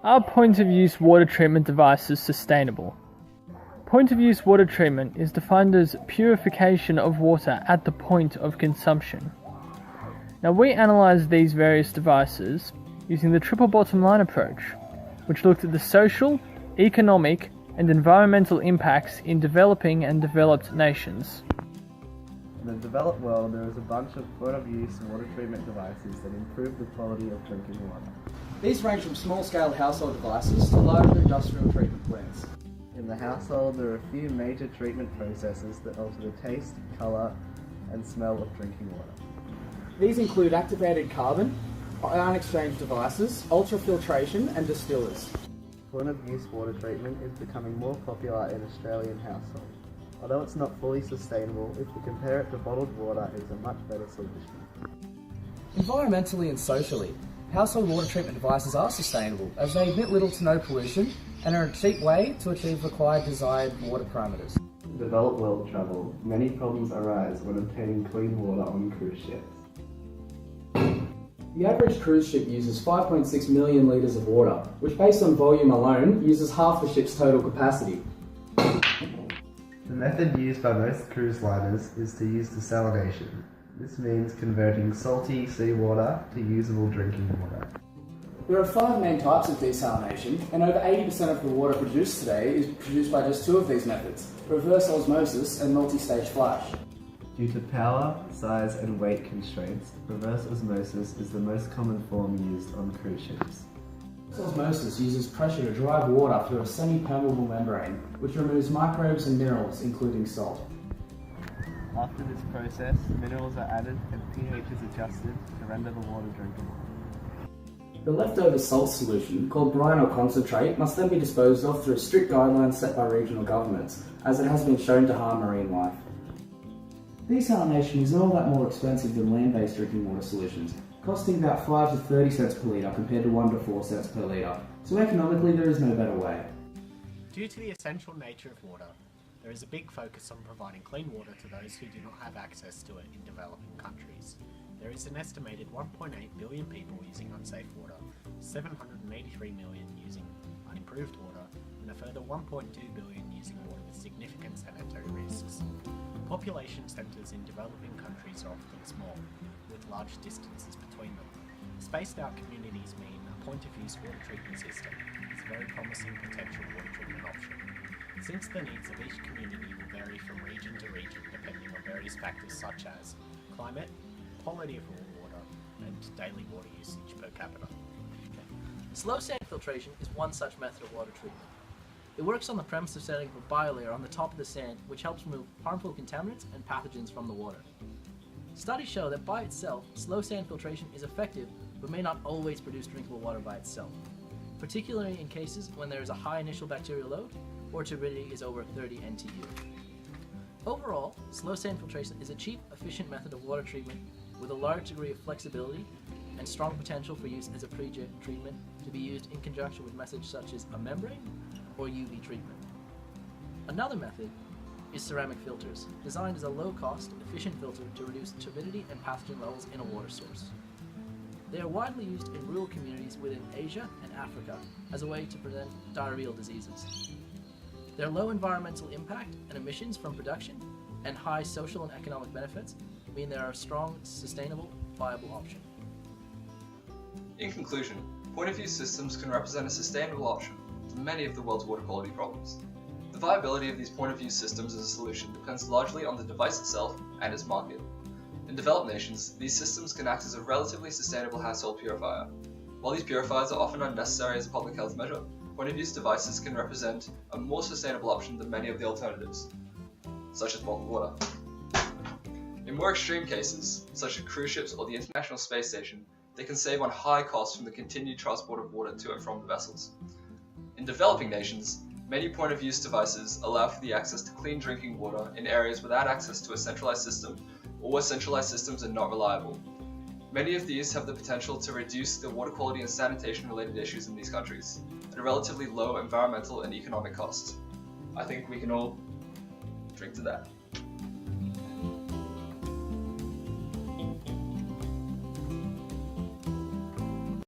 Are point-of-use water treatment devices sustainable? Point-of-use water treatment is defined as purification of water at the point of consumption. Now, we analysed these various devices using the triple bottom line approach, which looked at the social, economic, and environmental impacts in developing and developed nations. In the developed world, there is a bunch of point-of-use water treatment devices that improve the quality of drinking water. These range from small-scale household devices to large industrial treatment plants. In the household, there are a few major treatment processes that alter the taste, colour, and smell of drinking water. These include activated carbon, ion exchange devices, ultrafiltration, and distillers. Point-of-use water treatment is becoming more popular in Australian households. Although it's not fully sustainable, if we compare it to bottled water, it is a much better solution. Environmentally and socially, household water treatment devices are sustainable as they emit little to no pollution and are a cheap way to achieve required desired water parameters. In developed world travel, many problems arise when obtaining clean water on cruise ships. The average cruise ship uses 5.6 million litres of water, which based on volume alone uses half the ship's total capacity. The method used by most cruise liners is to use desalination. This means converting salty seawater to usable drinking water. There are 5 main types of desalination, and over 80% of the water produced today is produced by just 2 of these methods: reverse osmosis and multi-stage flash. Due to power, size, and weight constraints, reverse osmosis is the most common form used on cruise ships. Osmosis uses pressure to drive water through a semi-permeable membrane, which removes microbes and minerals, including salt. After this process, minerals are added and pH is adjusted to render the water drinkable. The leftover salt solution, called brine or concentrate, must then be disposed of through strict guidelines set by regional governments, as it has been shown to harm marine life. Desalination is all that more expensive than land-based drinking water solutions, costing about 5 to 30 cents per litre compared to 1 to 4 cents per litre, so economically there is no better way. Due to the essential nature of water, there is a big focus on providing clean water to those who do not have access to it in developing countries. There is an estimated 1.8 billion people using unsafe water, 783 million using unimproved water, and a further 1.2 billion using water with significant sanitary risks. Population centres in developing countries are often small, with large distances between them. Spaced out communities mean a point-of-use water treatment system is a very promising potential water treatment option. Since the needs of each community will vary from region to region depending on various factors such as climate, quality of raw water, and daily water usage per capita. Slow sand filtration is one such method of water treatment. It works on the premise of setting a biolayer on the top of the sand, which helps remove harmful contaminants and pathogens from the water. Studies show that by itself, slow sand filtration is effective, but may not always produce drinkable water by itself, particularly in cases when there is a high initial bacterial load or turbidity is over 30 NTU. Overall, slow sand filtration is a cheap, efficient method of water treatment with a large degree of flexibility and strong potential for use as a pre-treatment to be used in conjunction with methods such as a membrane or UV treatment. Another method is ceramic filters, designed as a low-cost, efficient filter to reduce turbidity and pathogen levels in a water source. They are widely used in rural communities within Asia and Africa as a way to prevent diarrheal diseases. Their low environmental impact and emissions from production and high social and economic benefits mean they are a strong, sustainable, viable option. In conclusion, point-of-use systems can represent a sustainable option for many of the world's water quality problems. The viability of these point-of-use systems as a solution depends largely on the device itself and its market. In developed nations, these systems can act as a relatively sustainable household purifier. While these purifiers are often unnecessary as a public health measure, point-of-use devices can represent a more sustainable option than many of the alternatives, such as bottled water. In more extreme cases, such as cruise ships or the International Space Station, they can save on high costs from the continued transport of water to and from the vessels. In developing nations, many point-of-use devices allow for the access to clean drinking water in areas without access to a centralized system or where centralized systems are not reliable. Many of these have the potential to reduce the water quality and sanitation related issues in these countries at a relatively low environmental and economic cost. I think we can all drink to that.